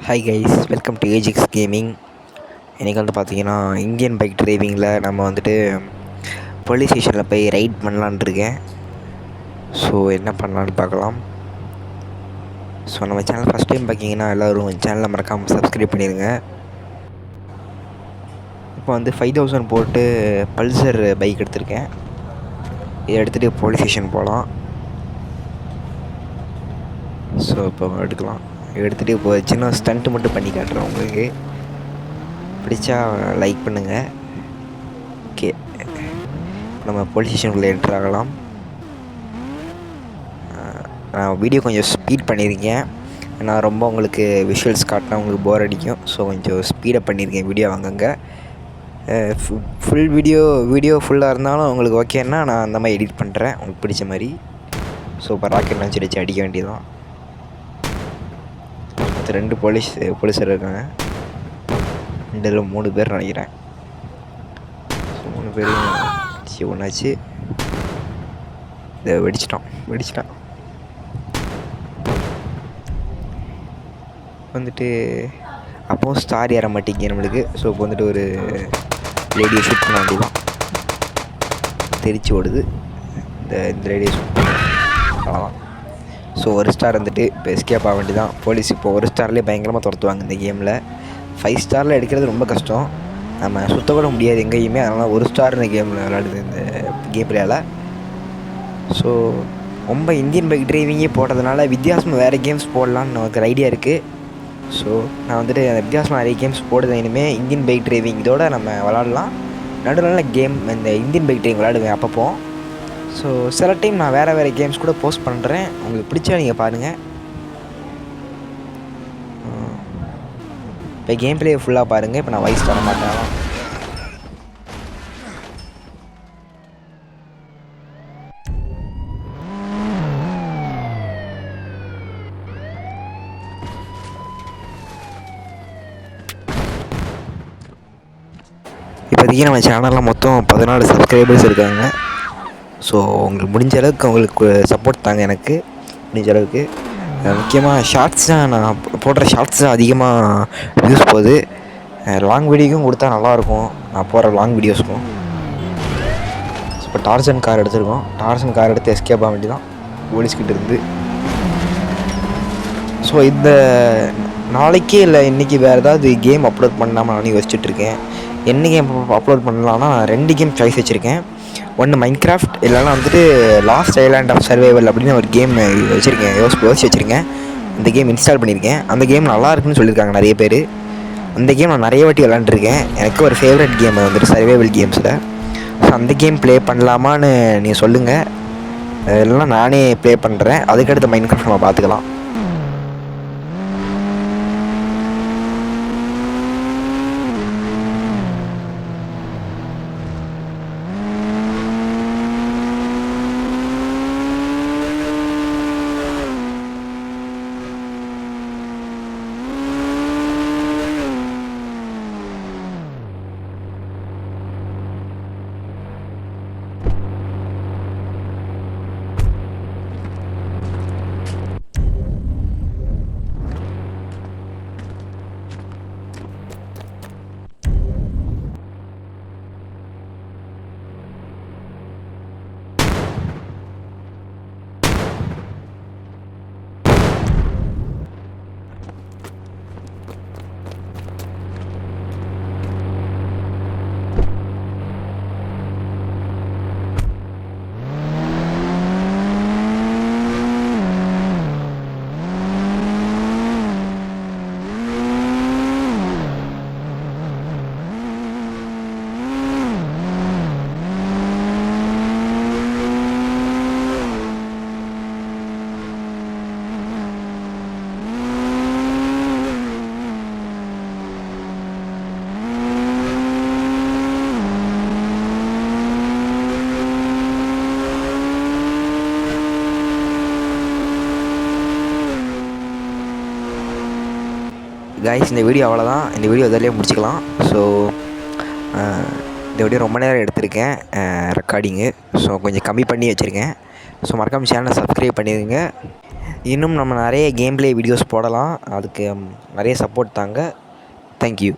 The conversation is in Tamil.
Hi guys, welcome to ஏஜிக்ஸ் gaming. இன்றைக்கி வந்து பார்த்தீங்கன்னா இந்தியன் பைக் டிரைவிங்கில் நம்ம வந்துட்டு போலீஸ் ஸ்டேஷனில் போய் ரைட் பண்ணலான் இருக்கேன். ஸோ என்ன பண்ணலான்னு பார்க்கலாம். ஸோ நம்ம சேனல் ஃபஸ்ட் டைம் பார்த்திங்கன்னா எல்லோரும் சேனலை மறக்காமல் சப்ஸ்கிரைப் பண்ணிடுங்க. இப்போ வந்து 5000 போட்டு பல்சர் பைக் எடுத்திருக்கேன். இதை எடுத்துகிட்டு போலீஸ் ஸ்டேஷன் போகலாம். ஸோ இப்போ எடுக்கலாம். எடுத்துகிட்டு இப்போ சின்ன ஸ்டண்ட்டு மட்டும் பண்ணி காட்டுறேன் உங்களுக்கு. பிடிச்சா லைக் பண்ணுங்கள். ஓகே, நம்ம போலீஸ் ஸ்டேஷனுக்குள்ளே என்ட்ரு ஆகலாம். நான் வீடியோ கொஞ்சம் ஸ்பீட் பண்ணியிருக்கேன். நான் ரொம்ப உங்களுக்கு விஷுவல்ஸ் காட்டினா உங்களுக்கு போர் அடிக்கும். ஸோ கொஞ்சம் ஸ்பீடப் பண்ணியிருக்கேன் வீடியோ அங்கங்கே. ஃபுல் வீடியோ ஃபுல்லாக இருந்தாலும் உங்களுக்கு ஓகேன்னா நான் அந்த மாதிரி எடிட் பண்ணுறேன் உங்களுக்கு பிடிச்ச மாதிரி. ஸோ இப்போ ராக்கெட் லான்ச்சர் வச்சு அடிக்க வேண்டியதான். 2 போலீஸர் இருக்காங்க. இதில் 3 பேர் நினைக்கிறேன். ஸோ 3 பேரும் ஒன்றாச்சு. இதை வெடிச்சிட்டான் வந்துட்டு. அப்போது ஸ்டார் ஏற மாட்டேங்க நம்மளுக்கு. ஸோ இப்போ வந்துட்டு ஒரு லேடியை ஷூட் பண்ண வேண்டியதான். தெரிச்சு ஓடுது. இந்த லேடியை ஷூட் பண்ண அவ்வளோதான். ஸோ ஒரு ஸ்டார் வந்துட்டு இப்போ எஸ்கேப் ஆக வேண்டியதான். போலீஸ் இப்போ ஒரு ஸ்டார்லேயே பயங்கரமாக துரத்துவாங்க இந்த கேமில். 5 ஸ்டாரில் எடுக்கிறது ரொம்ப கஷ்டம். நம்ம சுத்தக்கூட முடியாது எங்கேயுமே. அதனால் ஒரு ஸ்டார் இந்த கேமில் விளையாடுது இந்த கேம் பிளேயில். ஸோ ரொம்ப இந்தியன் பைக் டிரைவிங்கே போட்டதுனால வித்தியாசமாக வேறு கேம்ஸ் போடலான்னு நமக்கு ஒரு ஐடியா இருக்குது. ஸோ நான் வந்துட்டு வித்தியாசமாக நிறைய கேம்ஸ் போடுவேன். இனிமேல் இந்தியன் பைக் டிரைவிங் இதோடு நம்ம விளாடலாம். நடுவில் கேம் இந்த இந்தியன் பைக் டிரைவிங் விளாடுவேன் அப்பப்போ. ஸோ சில டைம் நான் வேறு கேம்ஸ் கூட போஸ்ட் பண்ணுறேன். உங்களுக்கு பிடிச்சா நீங்கள் பாருங்கள். இப்போ கேம் பிளே ஃபுல்லாக பாருங்கள். இப்போ நான் வாய்ஸ் தர மாட்டேன். இப்போதைக்கு நம்ம சேனலில் மொத்தம் 14 சப்ஸ்கிரைபர்ஸ் இருக்காங்க. ஸோ உங்களுக்கு முடிஞ்ச அளவுக்கு அவங்களுக்கு சப்போர்ட் தாங்க. எனக்கு முடிஞ்ச அளவுக்கு முக்கியமாக ஷார்ட்ஸ் தான். நான் போடுற ஷார்ட்ஸ் தான் அதிகமாக வியூஸ் போகுது. லாங் வீடியோக்கும் கொடுத்தா நல்லாயிருக்கும். நான் போடுற லாங் வீடியோஸுக்கும். இப்போ டார்சன் கார் எடுத்துருக்கோம். டார்சன் கார் எடுத்து எஸ்கேப் ஆக வேண்டியதான் போலீஸ்கிட்ட இருந்து. ஸோ இந்த நாளைக்கே இல்லை இன்றைக்கி வேறு ஏதாவது கேம் அப்லோட் பண்ணாமல் நானும் யோசிச்சுட்ருக்கேன். என்ன கேம் அப்லோட் பண்ணலான்னா 2 கேம் சாய்ஸ் வச்சுருக்கேன். ஒன்று மைன்கிராஃப்ட், இல்லைனா வந்துட்டு லாஸ்ட் ஐலாண்ட் ஆஃப் சர்வைவல் அப்படின்னு ஒரு கேம் வச்சுருக்கேன். யோசிச்சு வச்சுருக்கேன். அந்த கேம் இன்ஸ்டால் பண்ணியிருக்கேன். அந்த கேம் நல்லா இருக்குன்னு சொல்லியிருக்காங்க நிறைய பேர். அந்த கேம் நான் நிறைய வாட்டி விளாண்டுருக்கேன். எனக்கு ஒரு ஃபேவரட் கேம் வந்துட்டு சர்வைவல் கேம்ஸில். ஸோ அந்த கேம் ப்ளே பண்ணலாமான்னு நீங்கள் சொல்லுங்கள். இல்லைனா நானே ப்ளே பண்ணுறேன். அதுக்கடுத்து மைன்கிராஃப்ட் நம்ம பார்த்துக்கலாம். கைஸ், இந்த வீடியோ அவ்வளோதான். இந்த வீடியோ இதிலே முடிச்சுக்கலாம். ஸோ இந்த வீடியோ ரொம்ப நேரம் எடுத்திருக்கேன் ரெக்கார்டிங்கு. ஸோ கொஞ்சம் கம்மி பண்ணி வச்சுருக்கேன். ஸோ மறக்காமல் சேனலை சப்ஸ்கிரைப் பண்ணிடுங்க. இன்னும் நம்ம நிறைய கேம் ப்ளே வீடியோஸ் போடலாம். அதுக்கு நிறைய சப்போர்ட் தாங்க. தேங்க்யூ.